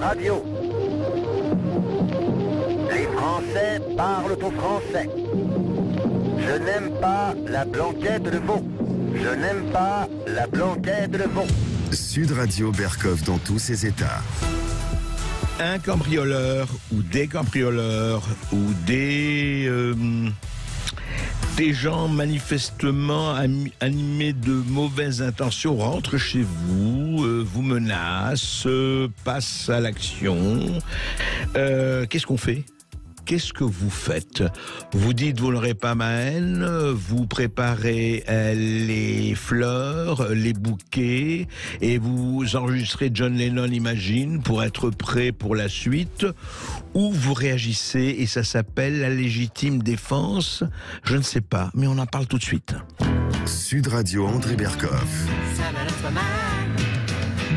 Radio. Les Français parlent aux Français. Je n'aime pas la blanquette de veau. Je n'aime pas la blanquette de veau. Sud Radio Berkov dans tous ses états. Un cambrioleur ou des cambrioleurs ou des gens manifestement animés de mauvaises intentions rentrent chez vous, vous menacent, passent à l'action. Qu'est-ce qu'on fait ? Qu'est-ce que vous faites ? Vous dites vous n'aurez pas ma haine, vous préparez les fleurs, les bouquets, et vous enregistrez John Lennon Imagine pour être prêt pour la suite, ou vous réagissez et ça s'appelle la légitime défense. Je ne sais pas, mais on en parle tout de suite. Sud Radio André Berkov.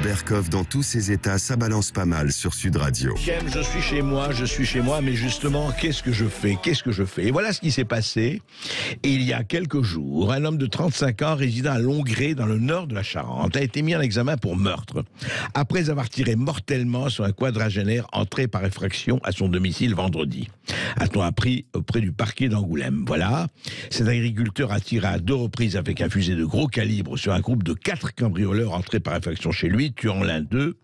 Berkov dans tous ses états, ça balance pas mal sur Sud Radio. Je suis chez moi, mais justement, qu'est-ce que je fais ? Et voilà ce qui s'est passé. Et il y a quelques jours, un homme de 35 ans résidant à Longré, dans le nord de la Charente, a été mis en examen pour meurtre, après avoir tiré mortellement sur un quadragénaire entré par effraction à son domicile vendredi. A-t-on appris auprès du parquet d'Angoulême. Voilà, cet agriculteur a tiré à 2 reprises avec un fusil de gros calibre sur un groupe de 4 cambrioleurs entrés par effraction chez lui, tuant l'un d'eux.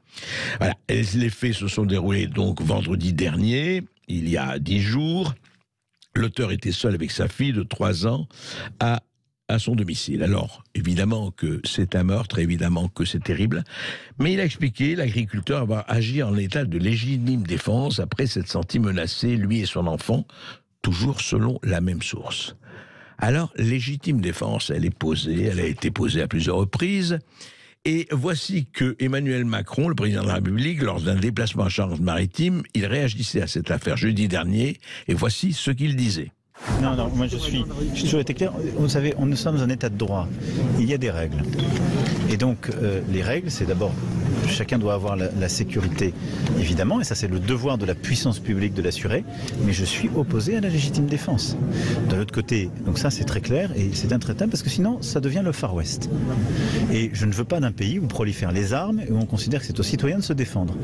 Voilà, les faits se sont déroulés donc vendredi dernier, il y a 10 jours. L'auteur était seul avec sa fille de 3 ans à son domicile. Alors, évidemment que c'est un meurtre, évidemment que c'est terrible, mais il a expliqué, l'agriculteur, avoir agi en état de légitime défense après s'être senti menacé, lui et son enfant, toujours selon la même source. Alors, légitime défense, elle a été posée à plusieurs reprises. Et voici que Emmanuel Macron, le président de la République, lors d'un déplacement en Charente-Maritime, il réagissait à cette affaire jeudi dernier, et voici ce qu'il disait. Non, moi j'ai toujours été clair. Vous savez, nous sommes dans un état de droit. Il y a des règles. Et donc, les règles, c'est d'abord, chacun doit avoir la sécurité, évidemment, et ça c'est le devoir de la puissance publique de l'assurer, mais je suis opposé à la légitime défense. De l'autre côté, donc ça c'est très clair, et c'est intraitable, parce que sinon, ça devient le Far West. Et je ne veux pas d'un pays où prolifèrent les armes, et où on considère que c'est aux citoyens de se défendre.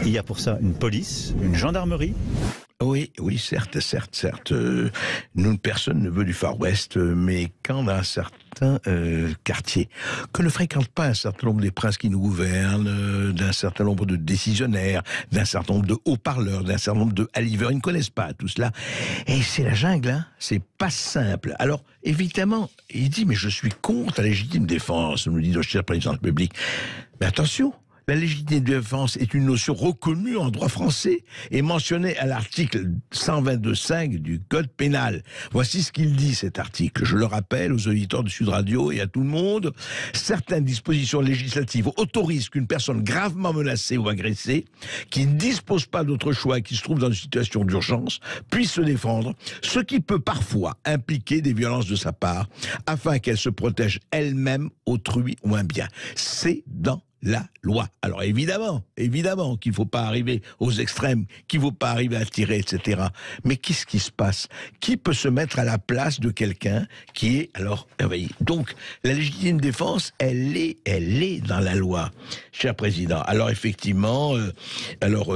Il y a pour ça une police, une gendarmerie. Oui, certes. Nous, personne ne veut du Far West, mais quand dans un certain quartier, que ne fréquentent pas un certain nombre des princes qui nous gouvernent, d'un certain nombre de décisionnaires, d'un certain nombre de haut-parleurs, d'un certain nombre de haliveurs, ils ne connaissent pas tout cela. Et c'est la jungle, hein, c'est pas simple. Alors, évidemment, il dit, mais je suis contre la légitime défense, nous dit le cher président de la République. Mais attention, la légitime défense est une notion reconnue en droit français et mentionnée à l'article 122.5 du Code pénal. Voici ce qu'il dit, cet article. Je le rappelle aux auditeurs de Sud Radio et à tout le monde. Certaines dispositions législatives autorisent qu'une personne gravement menacée ou agressée, qui ne dispose pas d'autre choix et qui se trouve dans une situation d'urgence, puisse se défendre, ce qui peut parfois impliquer des violences de sa part, afin qu'elle se protège elle-même, autrui ou un bien. C'est dans la loi. Alors évidemment qu'il ne faut pas arriver aux extrêmes, qu'il ne faut pas arriver à tirer, etc. Mais qu'est-ce qui se passe ? Qui peut se mettre à la place de quelqu'un qui est alors envahi ? Donc la légitime défense, elle est dans la loi, cher président. Alors effectivement, alors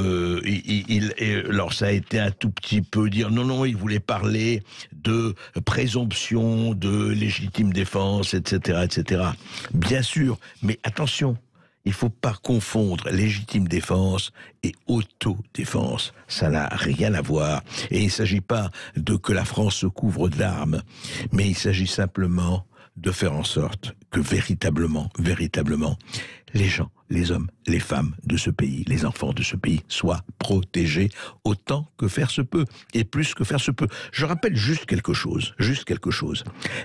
ça a été un tout petit peu dire non, il voulait parler de présomption de légitime défense, etc. Bien sûr, mais attention. Il ne faut pas confondre légitime défense et autodéfense. Ça n'a rien à voir. Et il ne s'agit pas de que la France se couvre d'armes, mais il s'agit simplement de faire en sorte que véritablement, les gens, les hommes, les femmes de ce pays, les enfants de ce pays soient protégés autant que faire se peut, et plus que faire se peut. Je rappelle juste quelque chose.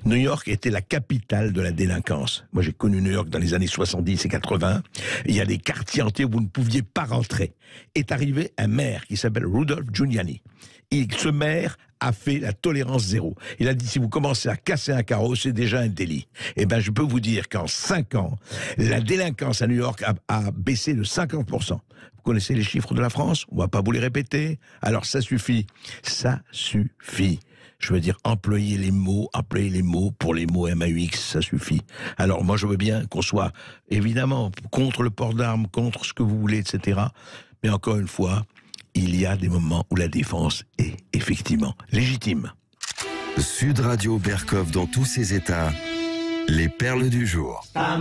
New York était la capitale de la délinquance. Moi, j'ai connu New York dans les années 70 et 80. Il y a des quartiers entiers où vous ne pouviez pas rentrer. Est arrivé un maire qui s'appelle Rudolph Giuliani. Et ce maire a fait la tolérance zéro. Il a dit, si vous commencez à casser un carreau, c'est déjà un délit. Eh bien, je peux vous dire qu'en 5 ans, la délinquance à New York a baissé de 50%. Vous connaissez les chiffres de la France ? On ne va pas vous les répéter. Alors, ça suffit. je veux dire, employer les mots pour les mots MAUX, ça suffit. Alors moi je veux bien qu'on soit évidemment contre le port d'armes, contre ce que vous voulez, etc. Mais encore une fois, il y a des moments où la défense est effectivement légitime. Sud Radio Berkov dans tous ses états, les perles du jour. La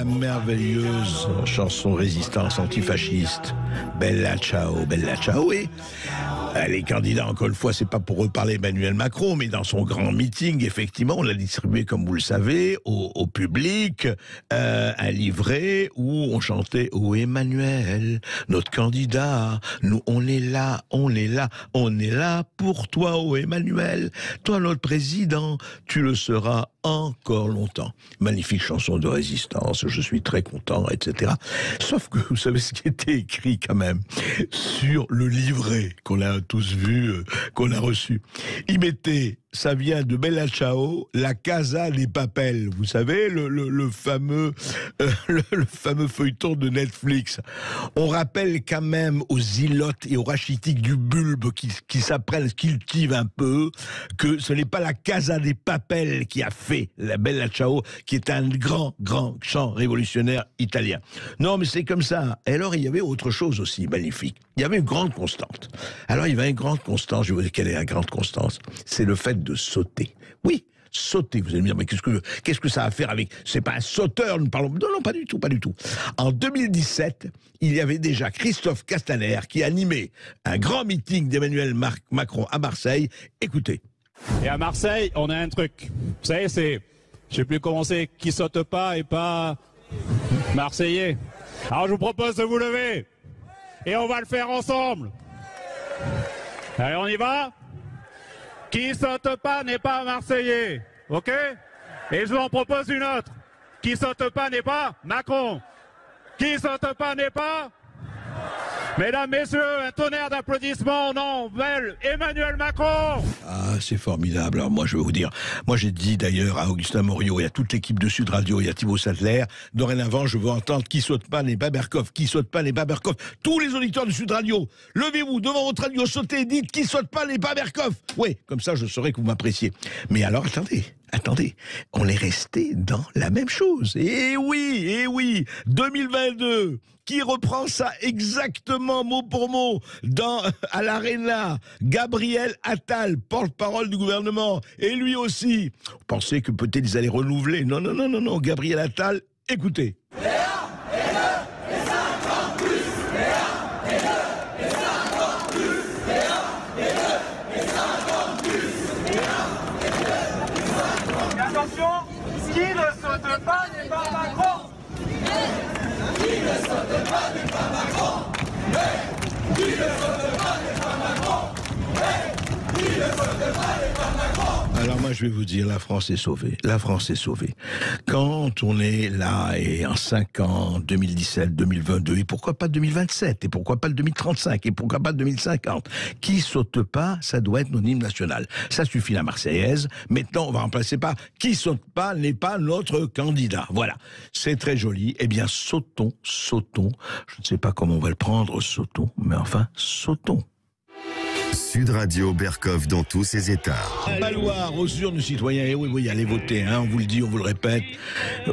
merveilleuse chanson résistance antifasciste, Bella Ciao, et les candidats, encore une fois, c'est pas pour reparler Emmanuel Macron, mais dans son grand meeting, effectivement, on l'a distribué, comme vous le savez, au public, un livret où on chantait « Oh Emmanuel, notre candidat, nous on est là pour toi, oh Emmanuel, toi notre président, tu le seras encore longtemps. » Magnifique chanson de résistance, je suis très content, etc. Sauf que vous savez ce qui était écrit quand même sur le livret qu'on a tous vu, qu'on a reçu. Il mettait, ça vient de Bella Ciao, la Casa des Papel. Vous savez, le fameux feuilleton de Netflix. On rappelle quand même aux ilotes et aux rachitiques du bulbe qui s'apprennent, qui cultivent un peu, que ce n'est pas la Casa des Papel qui a fait la Bella Ciao, qui est un grand chant révolutionnaire italien. Non, mais c'est comme ça. Et alors, il y avait autre chose aussi magnifique. Il y avait une grande constante. Alors, il y avait une grande constance. Je vais vous dire quelle est la grande constance. C'est le fait de sauter. Oui, sauter. Vous allez me dire, mais qu'est-ce que ça a à faire avec... C'est pas un sauteur, nous parlons... Non, pas du tout. En 2017, il y avait déjà Christophe Castaner qui animait un grand meeting d'Emmanuel Macron à Marseille. Écoutez. Et à Marseille, on a un truc. Vous savez, c'est... Je sais plus comment c'est, qui saute pas et pas marseillais. Alors je vous propose de vous lever. Et on va le faire ensemble. Allez, on y va. Qui saute pas n'est pas marseillais. Ok? Et je vous en propose une autre. Qui saute pas n'est pas Macron. Qui saute pas n'est pas... Mesdames, messieurs, un tonnerre d'applaudissements, non, belle, Emmanuel Macron. Ah, c'est formidable. Alors moi, je vais vous dire, moi j'ai dit d'ailleurs à Augustin Morio et à toute l'équipe de Sud Radio et à Thibaut Sattler, dorénavant, je veux entendre qui saute pas n'est pas Berkov, qui saute pas n'est pas Berkov. Tous les auditeurs de Sud Radio, levez-vous devant votre radio, sautez et dites qui saute pas n'est pas Berkov. Oui, comme ça, je saurai que vous m'appréciez. Mais alors, attendez, on est resté dans la même chose. Eh oui, 2022, qui reprend ça exactement mot pour mot à l'Arena, Gabriel Attal, porte-parole du gouvernement, et lui aussi. On pensait que peut-être ils allaient renouveler. Non, Gabriel Attal, écoutez. Qui ne saute pas n'est pas Macron. Qui ne saute pas n'est pas Macron. Qui ne saute pas n'est pas Macron. Qui ne saute pas n'est pas Macron. Alors moi je vais vous dire, la France est sauvée. La France est sauvée. Quand on est là et en 5 ans, 2017, 2022, et pourquoi pas 2027, et pourquoi pas le 2035, et pourquoi pas 2050, qui saute pas, ça doit être notre hymne national. Ça suffit la Marseillaise. Maintenant on va remplacer par qui saute pas n'est pas notre candidat. Voilà, c'est très joli. Eh bien sautons. Je ne sais pas comment on va le prendre, sautons, mais enfin sautons. Sud Radio Berkov dans tous ses états. Valoir aux urnes citoyens, et oui, allez voter, on vous le dit, on vous le répète,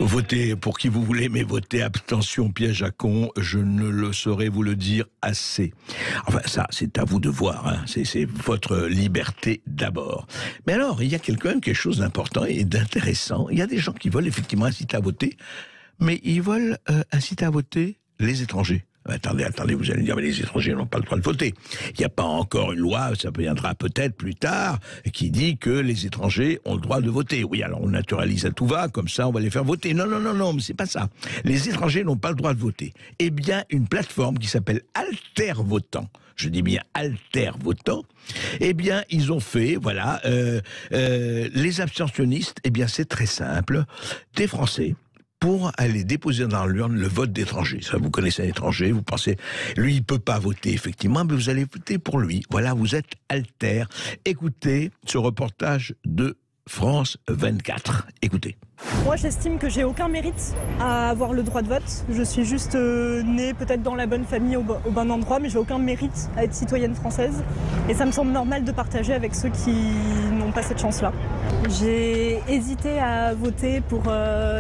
votez pour qui vous voulez, mais votez abstention, piège à con, je ne le saurais vous le dire assez. Enfin, ça, c'est à vous de voir, c'est votre liberté d'abord. Mais alors, il y a quand même quelque chose d'important et d'intéressant. Il y a des gens qui veulent effectivement inciter à voter, mais ils veulent inciter à voter les étrangers. Attendez, vous allez me dire, mais les étrangers n'ont pas le droit de voter. Il n'y a pas encore une loi, ça viendra peut-être plus tard, qui dit que les étrangers ont le droit de voter. Oui, alors on naturalise à tout va, comme ça on va les faire voter. Non, mais c'est pas ça. Les étrangers n'ont pas le droit de voter. Eh bien, une plateforme qui s'appelle Alter Votant, je dis bien Alter Votant, eh bien, ils ont fait, les abstentionnistes, eh bien, c'est très simple, des Français, pour aller déposer dans l'urne le vote d'étranger. Ça, vous connaissez un étranger, vous pensez, lui, il peut pas voter, effectivement, mais vous allez voter pour lui. Voilà, vous êtes Alter. Écoutez ce reportage de France 24. Écoutez. Moi, j'estime que j'ai aucun mérite à avoir le droit de vote. Je suis juste née peut-être dans la bonne famille, au bon endroit, mais j'ai aucun mérite à être citoyenne française. Et ça me semble normal de partager avec ceux qui n'ont pas cette chance-là. J'ai hésité à voter pour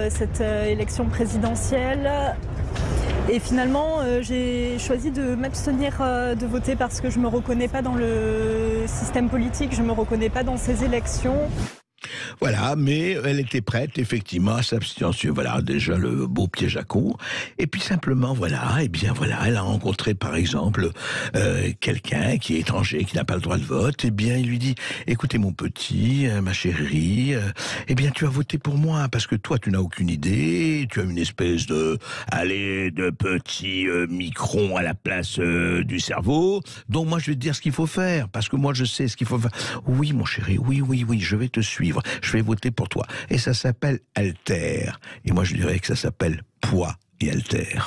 cette élection présidentielle. Et finalement, j'ai choisi de m'abstenir de voter parce que je ne me reconnais pas dans le système politique, je ne me reconnais pas dans ces élections. Voilà, mais elle était prête, effectivement, à s'abstenir. Voilà, déjà le beau piège à con. Et puis simplement, voilà, elle a rencontré, par exemple, quelqu'un qui est étranger, qui n'a pas le droit de vote. Eh bien, il lui dit, écoutez, mon petit, ma chérie, eh bien, tu as voté pour moi, parce que toi, tu n'as aucune idée, tu as une espèce de petit micron à la place du cerveau. Donc, moi, je vais te dire ce qu'il faut faire, parce que moi, je sais ce qu'il faut faire. Oui, mon chéri, oui, je vais te suivre. Je vais voter pour toi. Et ça s'appelle Alter. Et moi, je dirais que ça s'appelle Poids et Alter.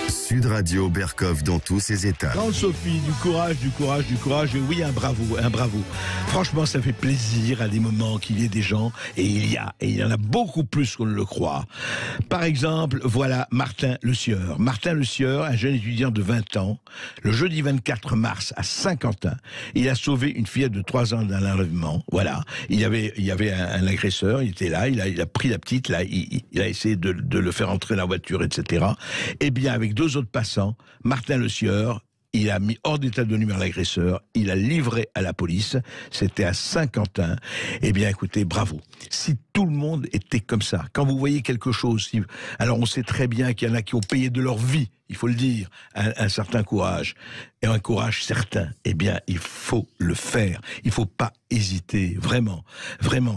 Sud Radio Berkov dans tous ses états. Grande Sophie, du courage. Et oui, un bravo. Franchement, ça fait plaisir à des moments qu'il y ait des gens, et il y en a beaucoup plus qu'on ne le croit. Par exemple, voilà Martin Le Sieur. Martin Le Sieur, un jeune étudiant de 20 ans, le jeudi 24 mars à Saint-Quentin, il a sauvé une fillette de 3 ans d'un enlèvement. Voilà. Il y avait un agresseur, il était là, il a pris la petite, là, il a essayé de le faire entrer dans la voiture, etc. Eh bien, avec 2 autres passants, Martin Le Sieur, il a mis hors d'état de nuire l'agresseur, il a livré à la police, c'était à Saint-Quentin. Eh bien, écoutez, bravo. Si tout le monde était comme ça, quand vous voyez quelque chose, alors on sait très bien qu'il y en a qui ont payé de leur vie, il faut le dire, un certain courage, et un courage certain, eh bien, il faut le faire. Il ne faut pas hésiter, vraiment.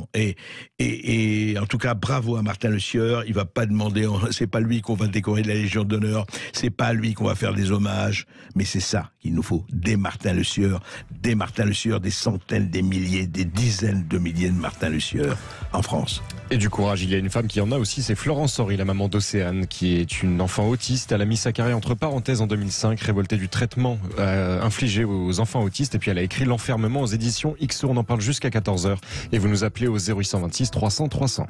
Et en tout cas, bravo à Martin Le Sieur. Il ne va pas demander, c'est pas lui qu'on va décorer de la Légion d'honneur, c'est pas lui qu'on va faire des hommages, mais c'est ça qu'il nous faut, des Martin Le Sieur, des centaines, des milliers, des dizaines de milliers de Martin Le Sieur en France. Et du courage, il y a une femme qui en a aussi, c'est Florence Horry, la maman d'Océane, qui est une enfant autiste. Elle a mis sa carrière entre parenthèses en 2005, révoltée du traitement infligé aux enfants autistes. Et puis elle a écrit L'enfermement aux éditions XO. On en parle jusqu'à 14h. Et vous nous appelez au 0826 300 300.